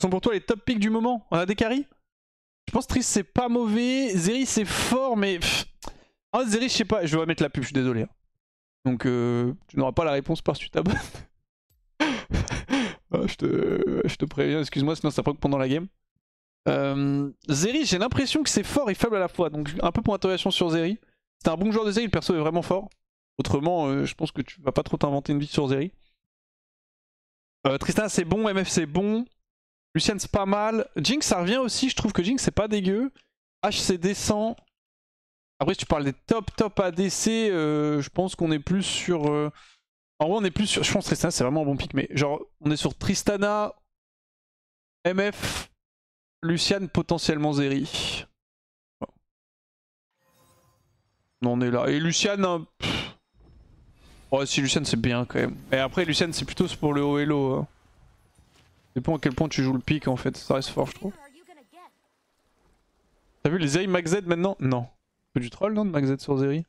sont pour toi les top picks du moment? On a des carries? Je pense que Triss c'est pas mauvais. Zeri c'est fort, mais. Ah, Zeri, je sais pas. Je vais mettre la pub, je suis désolé. Hein. Donc, tu n'auras pas la réponse parce que tu t'abonnes. Ah, je te préviens, excuse-moi, sinon ça proc pendant la game. Zeri, j'ai l'impression que c'est fort et faible à la fois. Donc, un peu pour interrogation sur Zeri. C'est un bon joueur de Zeri, le perso est vraiment fort. Autrement, je pense que tu vas pas trop t'inventer une vie sur Zeri. Tristana c'est bon, MF c'est bon. Lucian c'est pas mal. Jinx ça revient aussi, je trouve que Jinx c'est pas dégueu. H c'est décent. Après si tu parles des top ADC, je pense qu'on est plus sur... En vrai on est plus sur... Je pense que Tristana c'est vraiment un bon pick, mais genre on est sur Tristana, MF, Lucian, potentiellement Zeri. On est là. Et Lucian... Ouais si Lucian c'est bien quand même. Et après Lucian c'est plutôt pour le haut elo. Hein. Ça dépend à quel point tu joues le pick en fait, ça reste fort je trouve. T'as vu les Zeri Max Z maintenant? Non. Un peu du troll non de Max Z sur Zeri?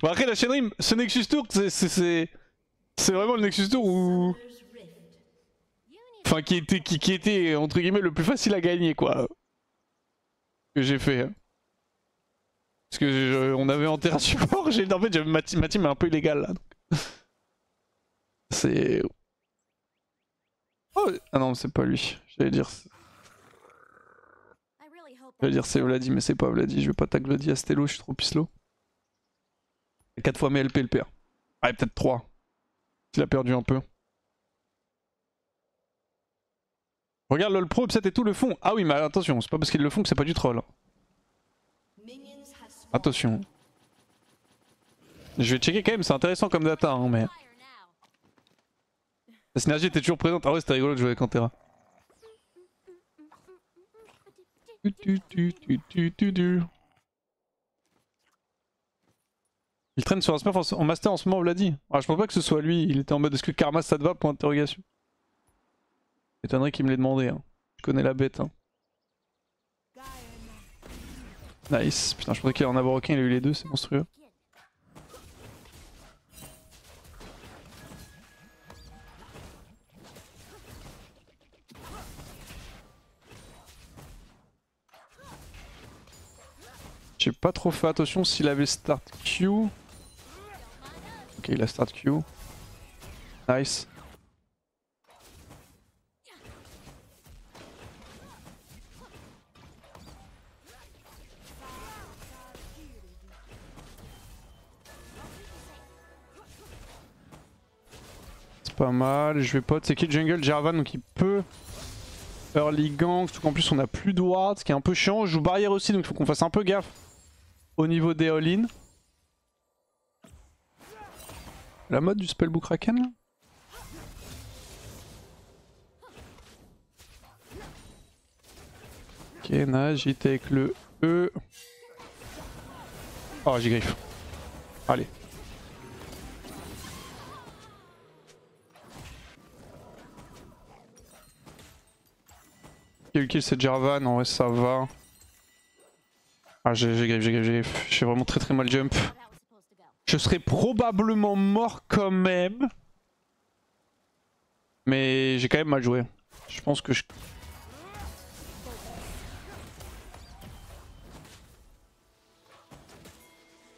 Bon après la chaînerie, ce Nexus Tour c'est vraiment le Nexus Tour où... Enfin qui était entre guillemets le plus facile à gagner quoi. Que j'ai fait. Hein. Parce que on avait en terrain support, en fait ma team est un peu illégale là. C'est... Oh ah non c'est pas lui, j'allais dire c'est Vladi mais c'est pas Vladi, je vais pas tag Vladi à Stello, je suis trop pislo. 4 fois mes LP le perd. Ah peut-être 3. Il a perdu un peu. Regarde LOL Pro, upset et tout le fond. Ah oui mais attention, c'est pas parce qu'ils le font que c'est pas du troll. Attention. Je vais checker quand même, c'est intéressant comme data hein, mais... La synergie était toujours présente. Ah ouais c'était rigolo de jouer avec Antera. Il traîne sur un smurf en master en ce moment, on l'a dit. Ah, je pense pas que ce soit lui, il était en mode est-ce que Karma ça te va? Point d'interrogation. M'étonnerait qu'il me l'ait demandé. Hein. Je connais la bête. Hein. Nice. Putain, je pensais qu'il allait en avoir aucun, il a eu les deux, c'est monstrueux. J'ai pas trop fait attention s'il avait start Q. Ok, il a start Q. Nice. C'est pas mal. Je vais pot. C'est qui le jungle? Jarvan, donc il peut early gank. Surtout qu'en plus on a plus de ward, ce qui est un peu chiant. Je joue barrière aussi, donc il faut qu'on fasse un peu gaffe au niveau des all-in. La mode du spellbook Raken là? Ok, nice, j'étais avec le E. Oh, j'ai griffe. Allez. Kill kill c'est Jarvan, en vrai ça va. Ah j'ai griffe. J'ai vraiment très mal jump. Je serais probablement mort quand même. Mais j'ai quand même mal joué. Je pense que je...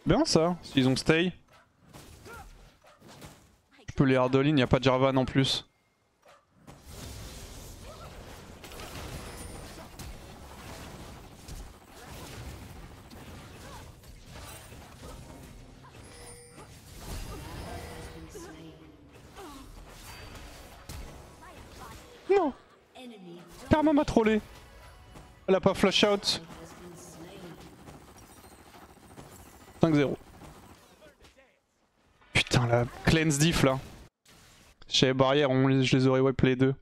Bien ça, s'ils ont stay. Je peux les hard all in, y'a pas de Jarvan en plus. Non, Karma m'a trollé. Elle a pas flash out. 5-0. Putain la cleanse diff là. J'avais barrière, je les aurais wipe les deux.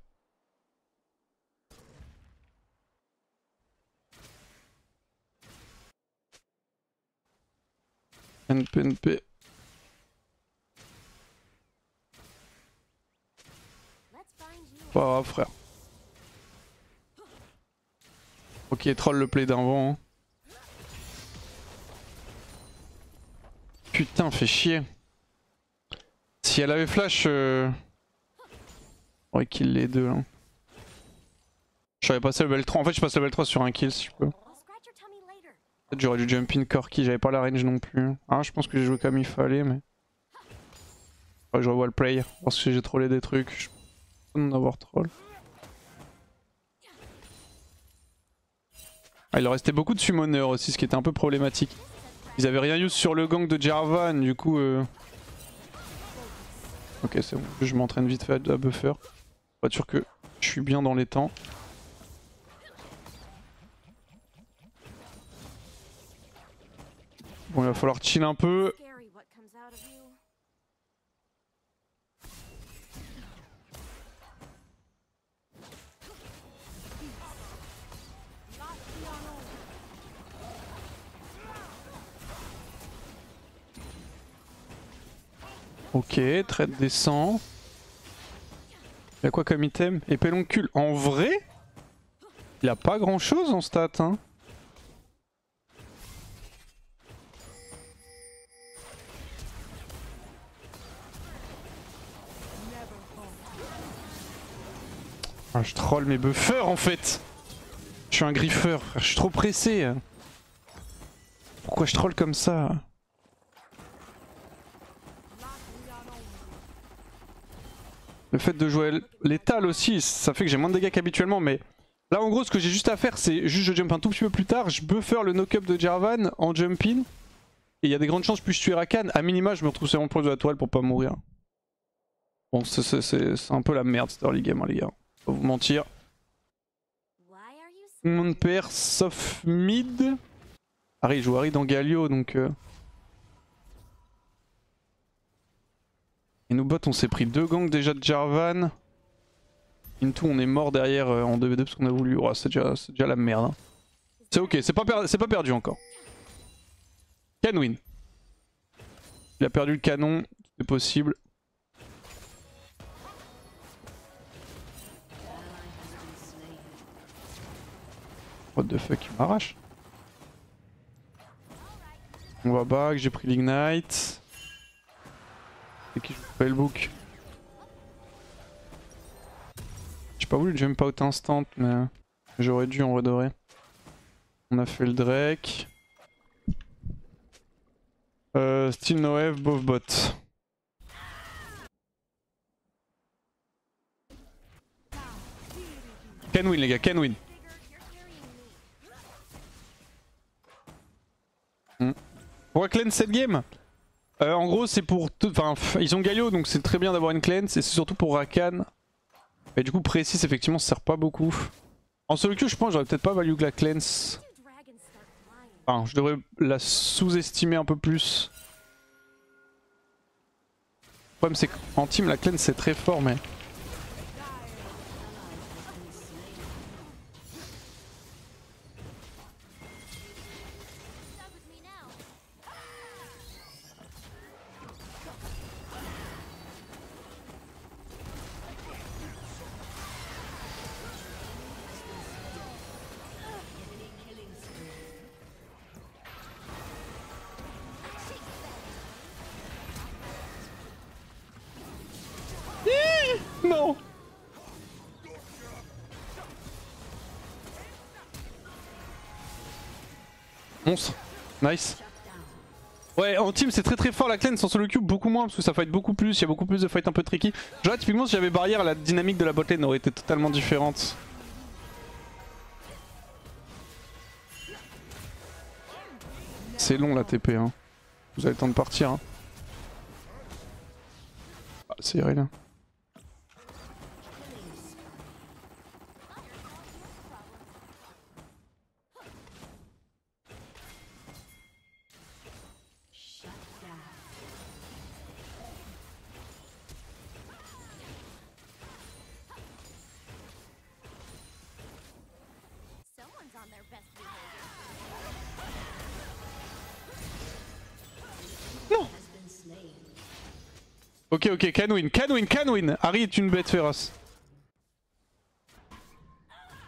NP. Pas grave frère. Ok, troll le play d'un vent. Hein. Putain, fait chier. Si elle avait flash, on aurait kill les deux là. J'avais passé level 3. En fait, je passe level 3 sur un kill si je peux. Peut-être j'aurais dû jump in Corki, j'avais pas la range non plus. Ah, je pense que j'ai joué comme il fallait, mais. Ouais, je revois le play parce que j'ai trollé des trucs. Je pense d'en avoir troll. Ah, il leur restait beaucoup de summoners aussi, ce qui était un peu problématique. Ils avaient rien use sur le gank de Jarvan, du coup. Ok, c'est bon, je m'entraîne vite fait à buffer. Pas sûr que je suis bien dans les temps. Bon, il va falloir chill un peu. Ok, trade descend. Il a quoi comme item? Épée longue cul. En vrai, il a pas grand chose en stat. Hein. Ah, je troll mes buffers en fait. Je suis un griffeur, frère. Je suis trop pressé. Pourquoi je troll comme ça? Le fait de jouer létal aussi, ça fait que j'ai moins de dégâts qu'habituellement, mais là en gros ce que j'ai juste à faire c'est juste je jump un tout petit peu plus tard, je buffer le knock-up de Jarvan en jump-in, et il y a des grandes chances que je puisse tuer Rakan, à minima je me retrouve sur mon proche de la toile pour pas mourir. Bon c'est un peu la merde cette early game hein, les gars, pas vous mentir. Tout le monde perd sauf mid. Harry il joue Harry dans Galio donc... Et nous bots on s'est pris 2 ganks déjà de Jarvan. Into on est mort derrière en 2v2 parce qu'on a voulu. Oh, c'est déjà la merde. Hein. C'est ok, c'est pas perdu encore. Can win. Il a perdu le canon, c'est possible. What the fuck, il m'arrache. On va back, j'ai pris l'ignite. C'est qui joue Spellbook? J'ai pas voulu le jump out instant, mais j'aurais dû en vrai de vrai. On a fait le Drake. Still no F, both bot. Can win les gars, can win. Pour cleanse cette game, en gros c'est pour... Enfin ils ont Galio donc c'est très bien d'avoir une cleanse et c'est surtout pour Rakan. Et du coup précis effectivement ça sert pas beaucoup. En solo queue je pense j'aurais peut-être pas value que la cleanse. Enfin je devrais la sous-estimer un peu plus. Le problème c'est qu'en team la cleanse c'est très fort mais... Non. Monstre. Nice. Ouais, en team c'est très fort la cleanse, en solo queue beaucoup moins parce que ça fight beaucoup plus, il y a beaucoup plus de fight un peu tricky. Genre là typiquement si j'avais barrière la dynamique de la botlane aurait été totalement différente. C'est long la TP hein. Vous avez le temps de partir hein. Ah, c'est Irelia. Non. Ok, can win. Harry est une bête féroce.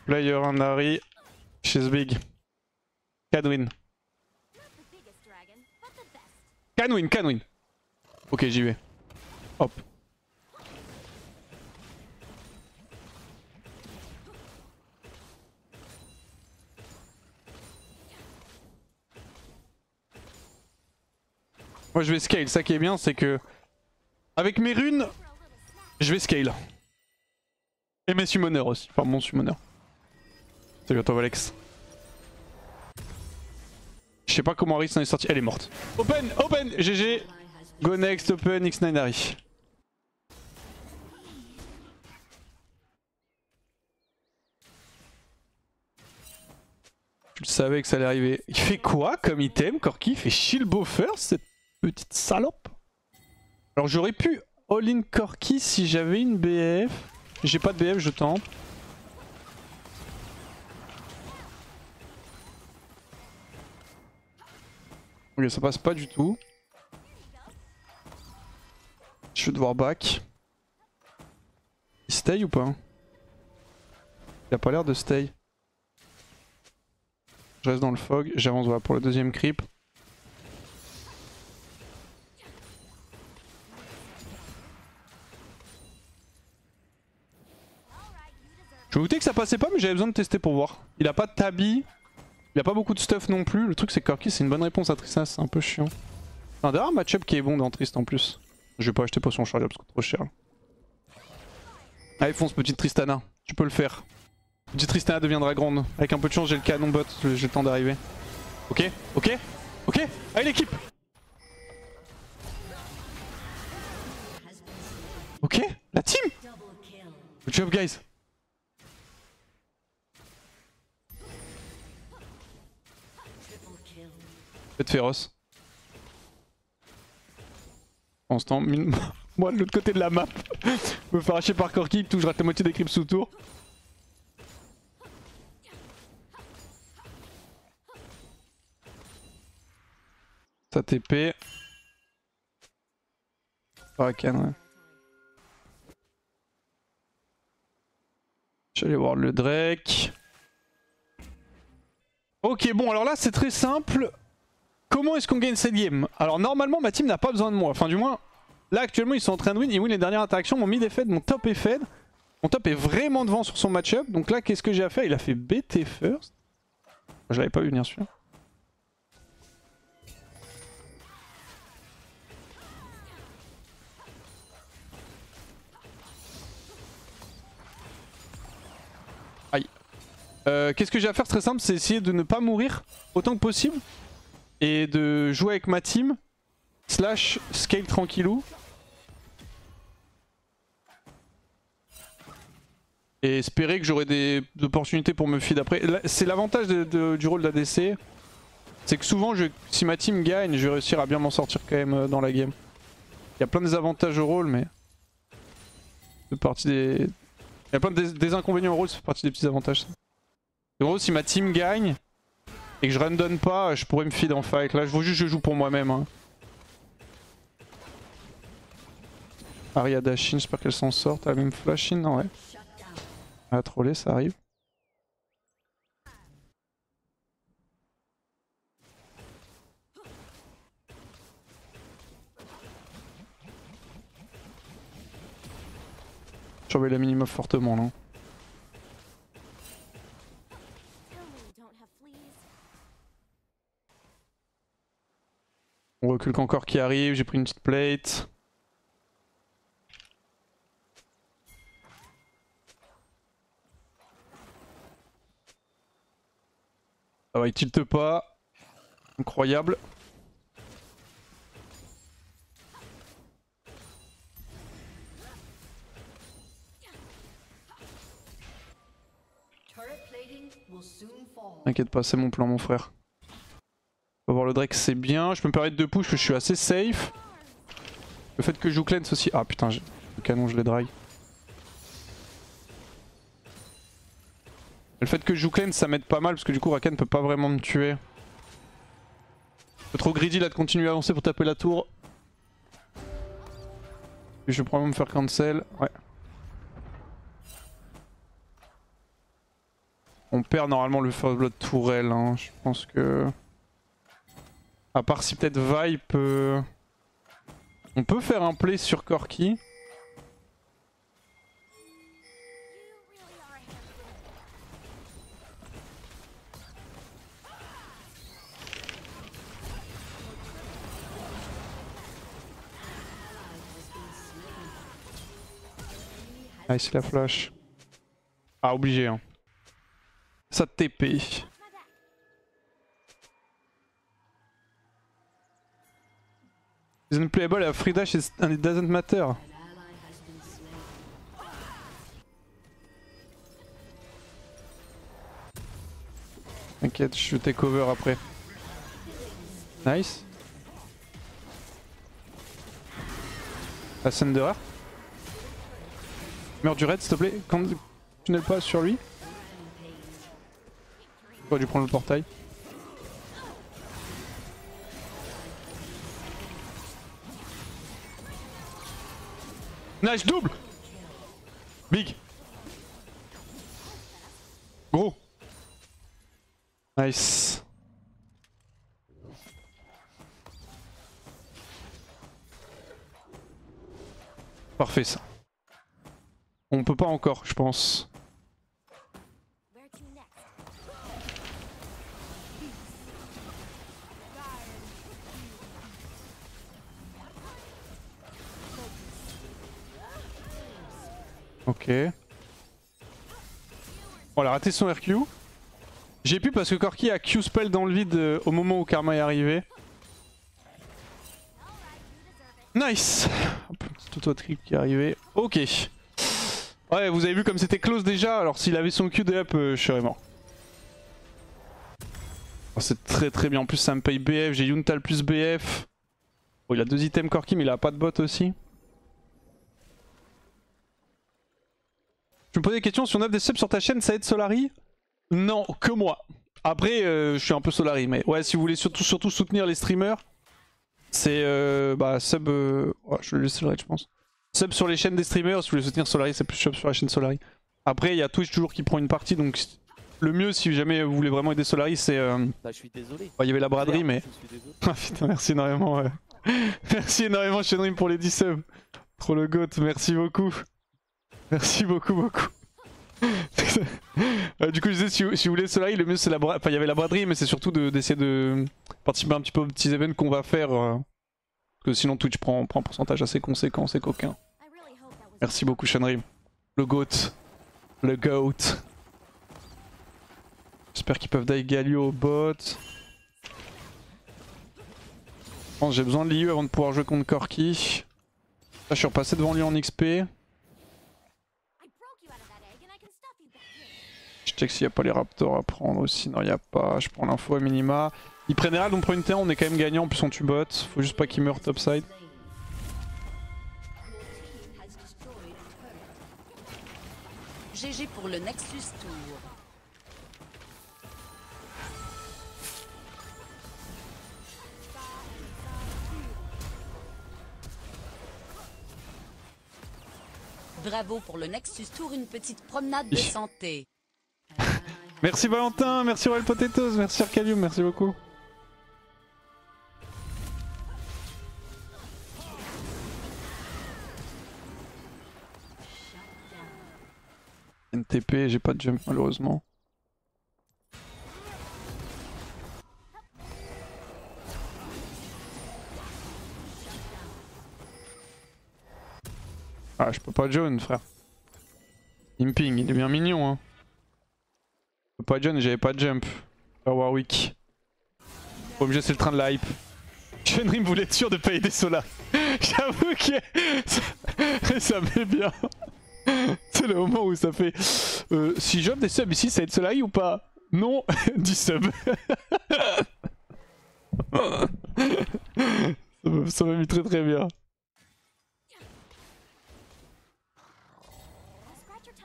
Player and Harry, she's big. Can win. Can win. Ok, j'y vais. Hop. Moi je vais scale, ça qui est bien c'est que avec mes runes, je vais scale. Et mes summoners aussi, enfin mon summoner. Salut à toi Alex. Je sais pas comment Harry s'en est sorti, elle est morte. Open, open, GG. Go next, open, X9 Harry. Je savais que ça allait arriver. Il fait quoi comme item, Corki? Il fait shield buffer, cette petite salope. Alors j'aurais pu all-in Corki si j'avais une BF. J'ai pas de BF, je tente. Ok, ça passe pas du tout. Je vais devoir back. Il stay ou pas? Il a pas l'air de stay. Je reste dans le fog, j'avance voilà, pour le deuxième creep. Je me doutais que ça passait pas mais j'avais besoin de tester pour voir. Il a pas de tabi, il a pas beaucoup de stuff non plus. Le truc c'est que Corki c'est une bonne réponse à Tristana, c'est un peu chiant. D'ailleurs un match-up qui est bon dans Trist en plus. Je vais pas acheter potion charge parce que c'est trop cher. Allez fonce petite Tristana, tu peux le faire. Petite Tristana deviendra grande. Avec un peu de chance j'ai le canon bot, j'ai le temps d'arriver. Ok, ok, ok, allez l'équipe. Ok, la team. Good job guys. Faites féroce. En ce temps, moi de l'autre côté de la map, me faire arracher par Corki, tout je rate la moitié des creeps sous tour. Ça TP. Rakan, ouais. Je vais aller voir le Drake. Ok, bon, alors là, c'est très simple. Comment est-ce qu'on gagne cette game? Alors, normalement, ma team n'a pas besoin de moi. Enfin, du moins, là, actuellement, ils sont en train de win. Ils win les dernières interactions. Mon mid est fed, mon top est fed. Mon top est vraiment devant sur son match-up. Donc là, qu'est-ce que j'ai à faire? Il a fait BT first. Je l'avais pas vu venir celui-là. Aïe. Qu'est-ce que j'ai à faire? C'est très simple, c'est essayer de ne pas mourir autant que possible. Et de jouer avec ma team. Slash scale tranquillou. Et espérer que j'aurai des opportunités pour me feed après. C'est l'avantage du rôle d'ADC. C'est que souvent, si ma team gagne, je vais réussir à bien m'en sortir quand même dans la game. Il y a plein de désavantages au rôle, mais... Il y a plein de désinconvénients au rôle, ça fait partie des petits avantages. En gros, si ma team gagne et que je randonne pas, je pourrais me feed en fight. Là, je joue pour moi-même. Hein. Aria Dashin, j'espère qu'elle s'en sort. Elle a même flash in, non ouais. Elle a trollé, ça arrive. Surveille la minimum fortement là. On recule qu'encore qui arrive, j'ai pris une petite plate. Ah ouais, il tilte pas. Incroyable. T'inquiète pas, c'est mon plan mon frère. On va voir le Drake, c'est bien. Je peux me permettre de push, je suis assez safe. Le fait que je joue cleanse aussi. Ah putain, le canon, je l'ai dry. Le fait que je joue cleanse, ça m'aide pas mal parce que du coup Rakan peut pas vraiment me tuer. C'est trop greedy là de continuer à avancer pour taper la tour. Et je vais probablement me faire cancel. Ouais. On perd normalement le first blood tourelle. Hein. Je pense que. À part si peut-être Vi peut. On peut faire un play sur Corki. Nice la flash. Ah obligé hein. Ça TP. Isn't playable a free dash and it doesn't matter. T'inquiète, je take over après. Nice. Ascender. Meurs du raid s'il te plaît. Quand tu n'es pas sur lui. J'aurais dû prendre le portail. Nice double. Big. Gros. Nice. Parfait ça. On peut pas encore, je pense. Ok. On a raté son RQ. J'ai pu parce que Corki a Q-spell dans le vide au moment où Karma est arrivé. Nice. Petit auto-trip qui est arrivé. Ok. Ouais, vous avez vu comme c'était close déjà, alors s'il avait son Q de up, je serais mort. Oh, c'est très très bien, en plus ça me paye BF, j'ai Yuntal plus BF. Oh, il a 2 items Corki mais il a pas de bot aussi. Je me posais des questions, si on a des subs sur ta chaîne, ça aide Solari? Non, que moi. Après, je suis un peu Solari, mais ouais, si vous voulez surtout soutenir les streamers, c'est bah sub... Ouais, je le laisserai je pense. Sub sur les chaînes des streamers, si vous voulez soutenir Solari, c'est plus sub sur la chaîne Solari. Après, il y a Twitch toujours qui prend une partie, donc le mieux si jamais vous voulez vraiment aider Solari, c'est... Bah je suis désolé. Il y avait la braderie, mais... Je suis désolé. Ah putain, merci énormément, ouais. Merci énormément Shenrim pour les 10 subs. Trop le goat, merci beaucoup. Merci beaucoup. Du coup je disais si vous voulez Solari, le mieux c'est la braderie. Enfin il y avait la braderie mais c'est surtout d'essayer de participer un petit peu aux petits événements qu'on va faire. Parce que sinon Twitch prend un pourcentage assez conséquent, c'est coquin. Merci beaucoup Shenrim. Le GOAT. Le GOAT. J'espère qu'ils peuvent die Galio au bot. Je pense que j'ai besoin de l'IU avant de pouvoir jouer contre Corki. Là je suis repassé devant lui en XP. Je check s'il n'y a pas les raptors à prendre aussi. Non, il n'y a pas. Je prends l'info à minima. Ils prennent Herald, on prend une T1, on est quand même gagnant. En plus, on tue bot. Faut juste pas qu'il meure topside. GG pour le Nexus Tour. Bravo pour le Nexus Tour, une petite promenade de santé. Merci Valentin, merci Royal Potatoes, merci Arcadium, merci beaucoup. NTP, j'ai pas de jump malheureusement. Ah, je peux pas jaune, frère. Imping, il est bien mignon, hein. Je peux pas jaune et j'avais pas de jump. Faire Warwick. Obligé, c'est le train de la hype. Shenrim voulait être sûr de pas aider Sola. J'avoue que ça met bien. C'est le moment où ça fait. Si j'offre des subs ici, ça aide Solari ou pas? Non, 10 subs. Ça m'a mis très très bien.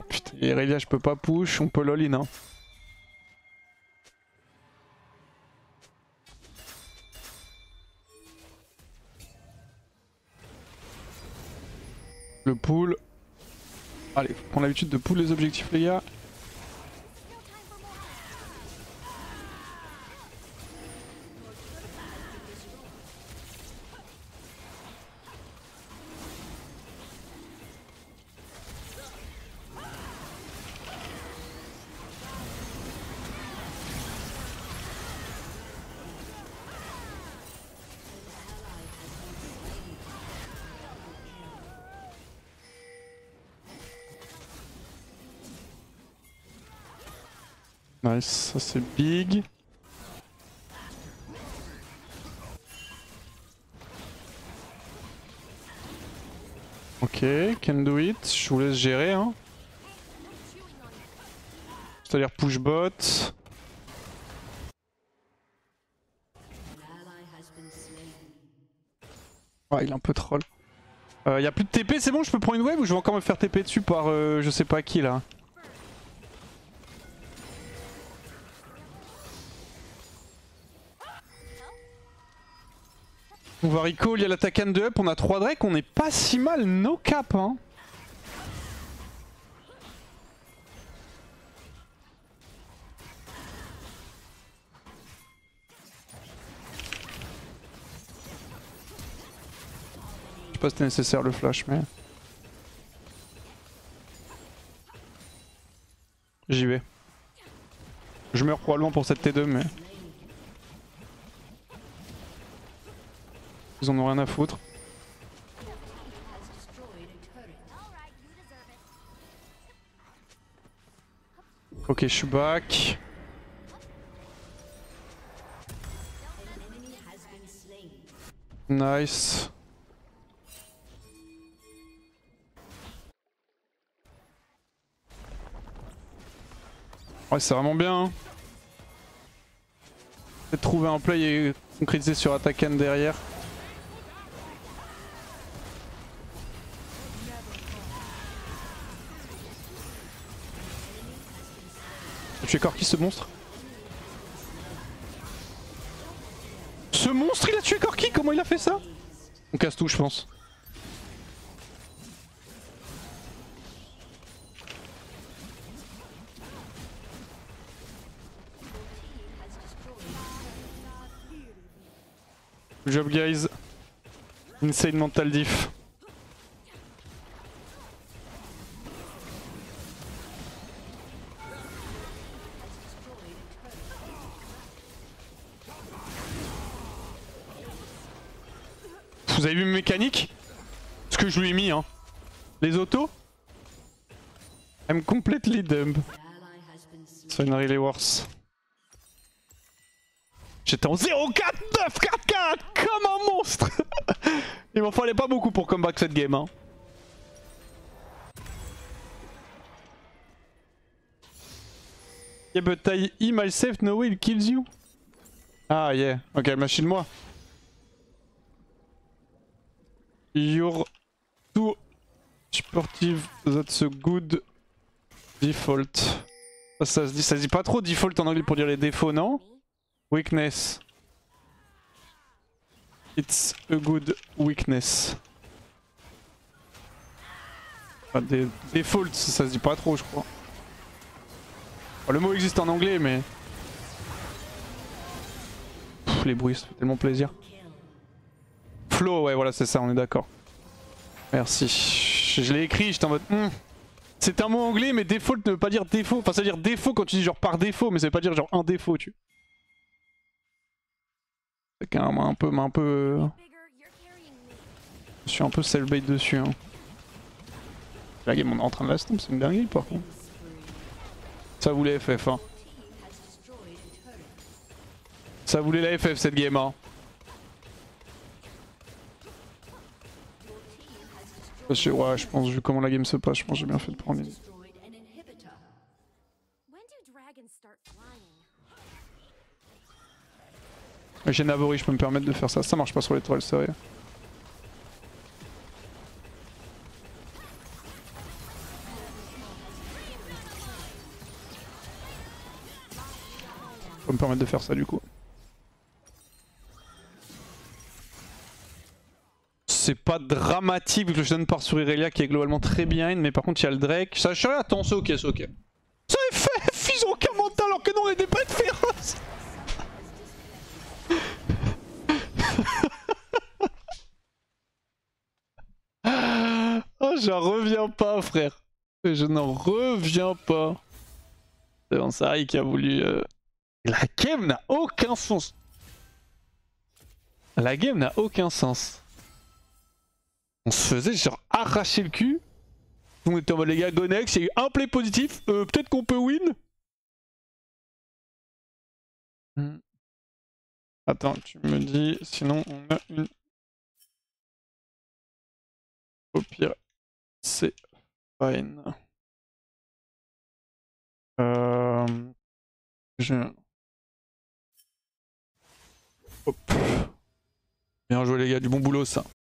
Putain, Irelia, je peux pas push, on peut lol-in. Hein. Le pool. Allez, faut prendre l'habitude de pull les objectifs, les gars. Nice, ça c'est big. Ok, can do it, je vous laisse gérer hein. C'est-à-dire push bot. Ouais, il est un peu troll. Y a plus de TP, c'est bon, je peux prendre une wave ou je vais encore me faire TP dessus par je sais pas qui là. On va recall, il y a l'attaque de up, on a 3 Drake, on est pas si mal, no cap hein. Je sais pas si c'était nécessaire le flash mais... J'y vais. Je meurs probablement pour cette T2 mais... Ils en ont rien à foutre. Ok, je suis back. Nice. Ouais, c'est vraiment bien. Hein. Peut-être trouver un play et concrétiser sur Attacken derrière. Tu es Corki ce monstre? Ce monstre il a tué Corki? Comment il a fait ça? On casse tout je pense. Good job guys. Insane mental diff. Vous avez vu mes mécaniques? Ce que je lui ai mis hein. Les autos? I'm completely dumb. C'est une really worse. J'étais en 0-4-9-4-4 comme un monstre. Il m'en fallait pas beaucoup pour comeback cette game hein. Yeah but I myself no way it kills you. Ah yeah, ok machine moi. You're too sportive, that's a good default. Ça se dit pas trop default en anglais pour dire les défauts, non? Weakness. It's a good weakness. Enfin, default, ça se dit pas trop, je crois. Enfin, le mot existe en anglais, mais... Pff, les bruits, ça fait tellement plaisir. Flow, ouais, voilà, c'est ça, on est d'accord. Merci. Je l'ai écrit, j'étais en mode... C'est un mot anglais, mais default ne veut pas dire défaut. Enfin, ça veut dire défaut quand tu dis genre par défaut, mais ça veut pas dire genre un défaut, tu vois. C'est un peu... Je suis un peu self-bait dessus. Hein. La game on est en train de la stomp, c'est une dinguerie par contre. Ça voulait FF hein. Ça voulait la FF cette game hein. Ouais, je pense vu comment la game se passe, je pense que j'ai bien fait de prendre une... J'ai Navori, je peux me permettre de faire ça. Ça marche pas sur les toiles, c'est vrai. Je peux me permettre de faire ça du coup. C'est pas dramatique vu que je donne par sur Irelia qui est globalement très bien, mais par contre il y a le Drake. Ça, je suis attends, c'est ok, c'est ok. C'est FF, ils ont aucun mental alors que nous on est des bêtes féroces. Oh, j'en reviens pas, frère. Je n'en reviens pas. C'est Ansari qui a voulu... La game n'a aucun sens. La game n'a aucun sens. On se faisait genre arracher le cul. On était en mode les gars, Gonex, il y a eu un play positif. Peut-être qu'on peut win. Attends, tu me dis, sinon on a une... Au pire, c'est fine. Hop. Bien joué les gars, du bon boulot ça.